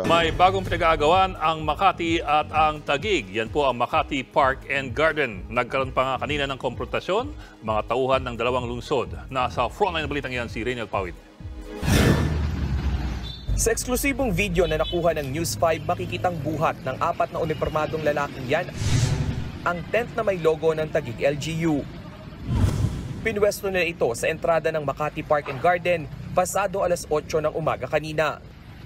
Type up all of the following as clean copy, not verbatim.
May bagong pinag-aagawan ang Makati at ang Taguig. Yan po ang Makati Park and Garden. Nagkaroon pa nga kanina ng konfrontasyon, mga tauhan ng dalawang lungsod. Nasa frontline na balitang yan si Reynald Pawid. Sa eksklusibong video na nakuha ng News 5, makikitang buhat ng 4 na unipormadong lalaking yan ang tent na may logo ng Taguig LGU. Pinwesto nila ito sa entrada ng Makati Park and Garden pasado alas 8 ng umaga kanina.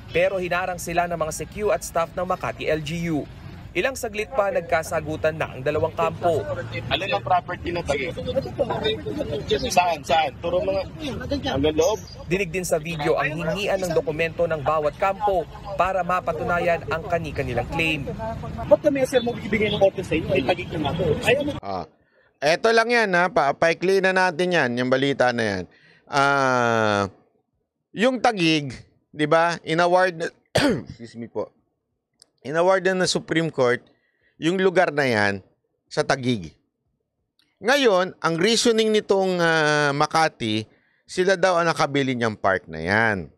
Pero hinarang sila ng mga CQ at staff ng Makati LGU. Ilang saglit pa nagkasagutan na ang dalawang kampo. Alin ang property na Taguig? Saan? Turo mga hanggang loob. Dinig din sa video ang hingian ng dokumento ng bawat kampo para mapatunayan ang kani-kanilang claim. Ba't kami sir mo bibigay ng auto sa inyo? Ay Taguig naman ako. Eto lang yan ha, paikli na natin yan, yung balita na yan. Yung Taguig, di ba, in-award, excuse me po, in-award na Supreme Court yung lugar na yan sa Taguig. Ngayon, ang reasoning nitong Makati, sila daw ang nakabili niyang park na yan.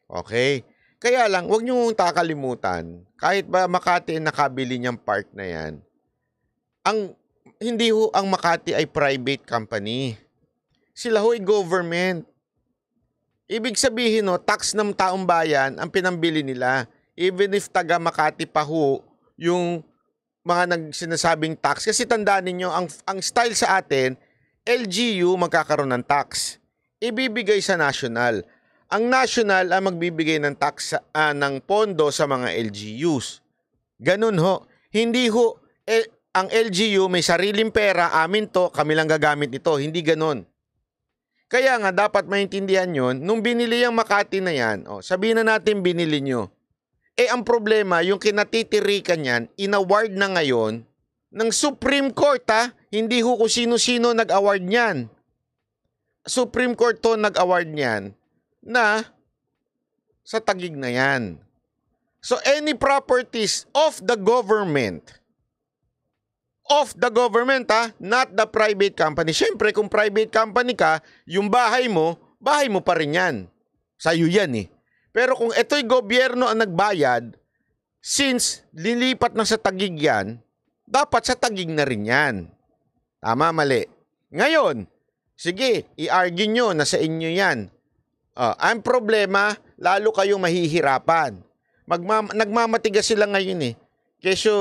Okay? Kaya lang, huwag niyong kakalimutan, kahit ba Makati ang nakabili niyang park na yan, hindi ho ang Makati ay private company. Sila ho ay government. Ibig sabihin, no, tax ng taong bayan ang pinambili nila. Even if taga Makati pa ho yung mga sinasabing tax. Kasi tandaan ninyo, ang style sa atin, LGU magkakaroon ng tax. Ibibigay sa national. Ang national ang magbibigay ng tax ng pondo sa mga LGUs. Ganun ho. Hindi ho, ang LGU may sariling pera, amin to, kami lang gagamit ito. Hindi ganun. Kaya nga, dapat maintindihan yon nung binili yung Makati na yan, sabihin na natin binili nyo. Ang problema, yung kinatitirikan yan, in-award na ngayon ng Supreme Court, ha? Hindi ho kung sino-sino nag-award niyan. Supreme Court to nag-award niyan na sa Taguig na yan. So, any properties of the government, ha? Not the private company. Siyempre, kung private company ka, yung bahay mo pa rin yan. Sa'yo yan eh. Pero kung ito'y gobyerno ang nagbayad, since lilipat na sa Taguig yan, dapat sa Taguig na rin yan. Tama, mali. Ngayon, sige, i-argue nyo na sa inyo yan. Ang problema, lalo kayong mahihirapan. Nagmamatigas sila ngayon eh. Kesyo,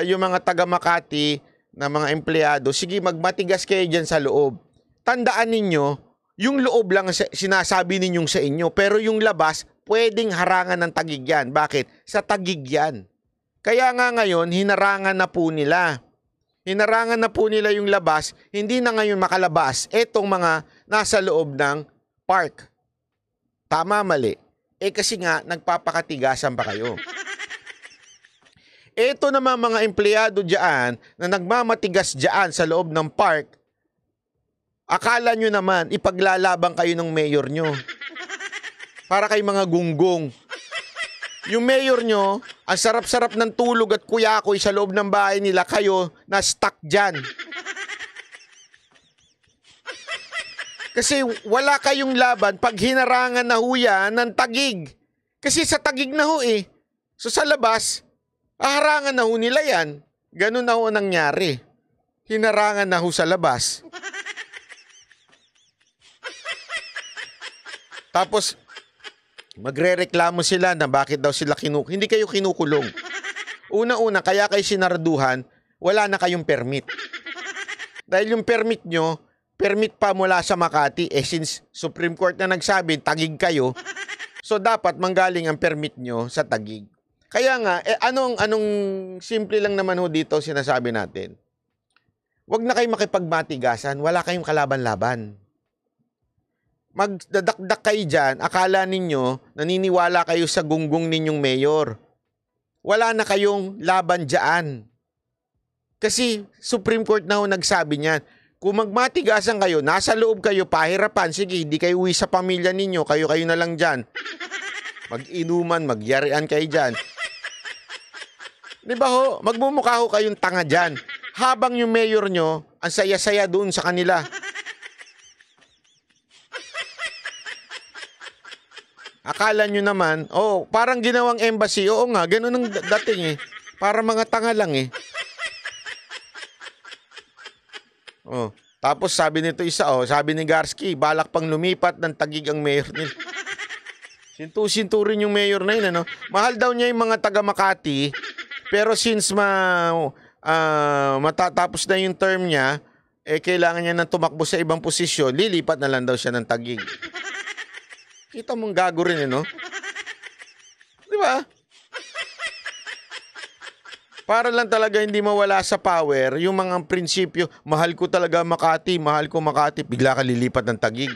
yung mga taga Makati na mga empleyado, sige magmatigas kayo dyan sa loob. Tandaan ninyo, yung loob lang sinasabi ninyong sa inyo, pero yung labas, pwedeng harangan ng Taguig yan. Bakit? Sa Taguig yan. Kaya nga ngayon, hinarangan na po nila. Hinarangan na po nila yung labas, hindi na ngayon makalabas etong mga nasa loob ng park. Tama, mali. Kasi nga, nagpapakatigasan pa kayo. Ito naman mga empleyado dyan na nagmamatigas dyan sa loob ng park, akala nyo naman ipaglalaban kayo ng mayor nyo. Para kay mga gunggong. Yung mayor nyo, ang sarap-sarap ng tulog at kuyakoy sa loob ng bahay nila, kayo na stuck dyan. Kasi wala kayong laban pag hinarangan na ho yan ng Taguig. Kasi sa Taguig na ho eh. So sa labas, harangan na ho nila yan. Ganun na ho nangyari. Hinarangan na ho sa labas. Tapos, magrereklamo sila na bakit daw sila hindi kayo kinukulong. Una-una, kaya kayo sinarduhan, wala na kayong permit. Dahil yung permit nyo, permit pa mula sa Makati, since Supreme Court na nagsabi, Taguig kayo, so dapat manggaling ang permit nyo sa Taguig. Kaya nga, anong simple lang naman ho dito sinasabi natin. Huwag na kayong makipagmatigasan, wala kayong kalaban-laban. Magdadakdak kayo dyan, akala ninyo, naniniwala kayo sa gunggong ninyong mayor. Wala na kayong laban dyan. Kasi Supreme Court na ho nagsabi niyan, kung magmatigasan kayo, nasa loob kayo, pahirapan, sige, hindi kayo uwi sa pamilya ninyo, kayo na lang dyan. Mag-inuman, magyarian kayo dyan. Di ba ho? Magmumukha ho kayong tanga dyan. Habang yung mayor nyo, ang saya-saya doon sa kanila. Akala nyo naman, parang ginawang embassy. Oo nga, ganun ang dating eh. Para mga tanga lang eh. Tapos sabi nito isa, sabi ni Garski, balak pang lumipat ng Taguig ang mayor nila. Sintu-sintu rin yung mayor na yun, ano? Mahal daw niya yung mga taga Makati, pero since matatapos na yung term niya, kailangan niya nang tumakbo sa ibang posisyon, lilipat na lang daw siya ng Taguig. Kita mong gago rin, no? Di ba? Para lang talaga hindi mawala sa power yung mga prinsipyo, mahal ko talaga Makati, mahal ko Makati, bigla ka lilipat ng Taguig.